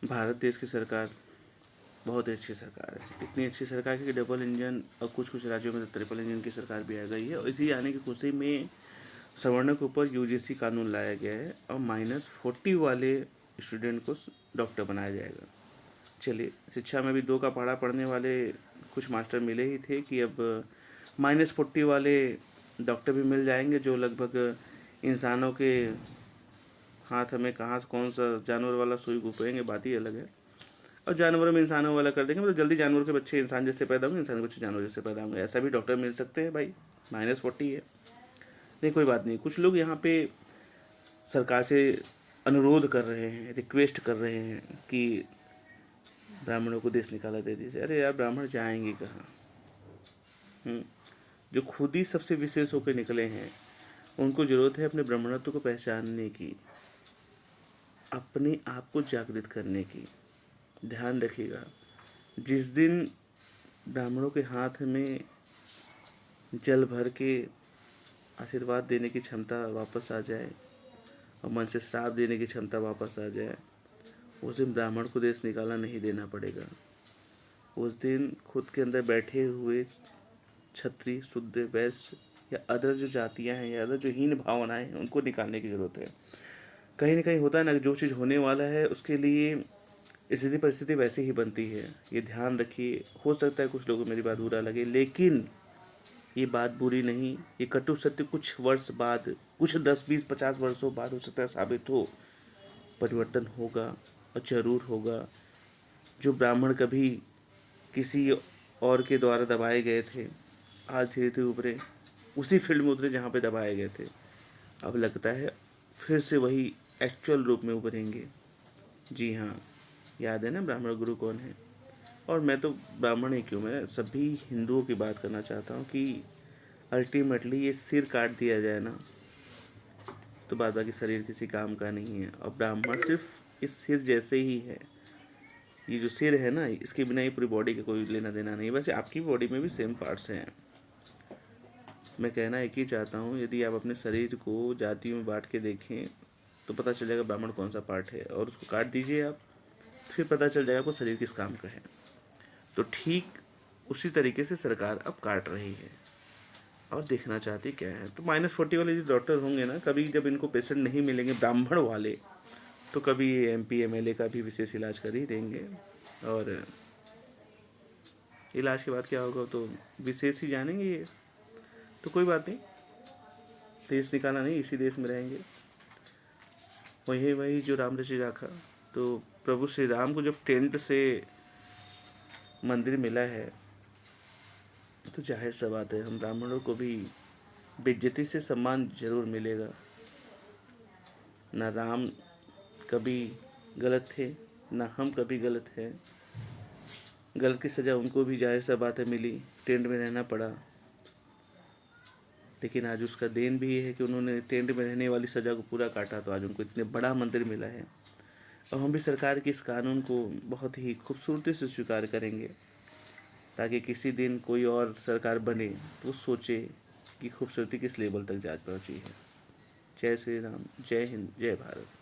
भारत देश की सरकार बहुत ही अच्छी सरकार है। इतनी अच्छी सरकार है कि डबल इंजन और कुछ कुछ राज्यों में तो ट्रिपल इंजन की सरकार भी आ गई है। और इसी आने की खुशी में सवर्णों के ऊपर यूजीसी कानून लाया गया है और -40 वाले स्टूडेंट को डॉक्टर बनाया जाएगा। चलिए, शिक्षा में भी 2 का पढ़ा पढ़ने वाले कुछ मास्टर मिले ही थे कि अब -40 वाले डॉक्टर भी मिल जाएंगे, जो लगभग इंसानों के हाथ में कहाँ से कौन सा जानवर वाला सुई घुपेंगे, बात ही अलग है। और जानवरों में इंसानों वाला कर देंगे, मतलब जल्दी जानवर के बच्चे इंसान जैसे पैदा होंगे, इंसान के बच्चे जानवर जैसे पैदा होंगे। ऐसा भी डॉक्टर मिल सकते हैं भाई, -40 है। नहीं, कोई बात नहीं। कुछ लोग यहाँ पे सरकार से अनुरोध कर रहे हैं, रिक्वेस्ट कर रहे हैं कि ब्राह्मणों को देश निकाला दे दीजिए। अरे यार, ब्राह्मण जाएंगे कहाँ? जो खुद ही सबसे विशेष होकर निकले हैं, उनको ज़रूरत है अपने ब्राह्मणत्व को पहचानने की, अपने आप को जागृत करने की। ध्यान रखिएगा, जिस दिन ब्राह्मणों के हाथ में जल भर के आशीर्वाद देने की क्षमता वापस आ जाए और मन से श्राप देने की क्षमता वापस आ जाए, उस दिन ब्राह्मण को देश निकाला नहीं देना पड़ेगा। उस दिन खुद के अंदर बैठे हुए क्षत्रिय, शूद्र, वैश्य या अदर जो जातियां हैं या अदर जो हीन भावनाएं हैं, उनको निकालने की ज़रूरत है। कहीं ना कहीं होता है ना, जो चीज़ होने वाला है उसके लिए स्थिति परिस्थिति वैसे ही बनती है। ये ध्यान रखिए। हो सकता है कुछ लोगों को मेरी बात बुरा लगे, लेकिन ये बात बुरी नहीं, ये कटु सत्य कुछ वर्ष बाद, कुछ 10, 20, 50 वर्षों बाद हो सकता है साबित हो। परिवर्तन होगा और ज़रूर होगा। जो ब्राह्मण कभी किसी और के द्वारा दबाए गए थे, आज धीरे धीरे उभरे, उसी फील्ड में उतरे जहाँ पे दबाए गए थे। अब लगता है फिर से वही एक्चुअल रूप में उभरेंगे। जी हाँ, याद है ना ब्राह्मण गुरु कौन है? और मैं तो ब्राह्मण ही क्यों, मैं सभी हिंदुओं की बात करना चाहता हूँ कि अल्टीमेटली ये सिर काट दिया जाए ना, तो बाद बाकी शरीर किसी काम का नहीं है। और ब्राह्मण सिर्फ इस सिर जैसे ही है। ये जो सिर है ना, इसके बिना ये पूरी बॉडी का कोई लेना देना नहीं। वैसे आपकी बॉडी में भी सेम पार्ट्स हैं। मैं कहना एक ही चाहता हूँ, यदि आप अपने शरीर को जातियों में बांट के देखें तो पता चल जाएगा ब्राह्मण कौन सा पार्ट है, और उसको काट दीजिए आप, फिर पता चल जाएगा आपको शरीर किस काम का है। तो ठीक उसी तरीके से सरकार अब काट रही है और देखना चाहती क्या है। तो -40 वाले जो डॉक्टर होंगे ना, कभी जब इनको पेशेंट नहीं मिलेंगे ब्राह्मण वाले, तो कभी MP MLA का भी विशेष इलाज कर ही देंगे। और इलाज के बाद क्या होगा तो विशेष ही जानेंगे ये। तो कोई बात नहीं, देश निकाला नहीं, इसी देश में रहेंगे। वही जो राम ऋषि राखा। तो प्रभु श्री राम को जब टेंट से मंदिर मिला है, तो जाहिर सा बात है हम ब्राह्मणों को भी बेइज्जती से सम्मान जरूर मिलेगा। ना राम कभी गलत थे, ना हम कभी गलत हैं। गलत की सज़ा उनको भी जाहिर सा बात है मिली, टेंट में रहना पड़ा। लेकिन आज उसका देन भी ये है कि उन्होंने टेंट में रहने वाली सज़ा को पूरा काटा, तो आज उनको इतने बड़ा मंदिर मिला है। और हम भी सरकार के इस कानून को बहुत ही खूबसूरती से स्वीकार करेंगे, ताकि किसी दिन कोई और सरकार बने तो सोचे कि खूबसूरती किस लेवल तक जा पहुँची है। जय श्री राम, जय हिंद, जय भारत।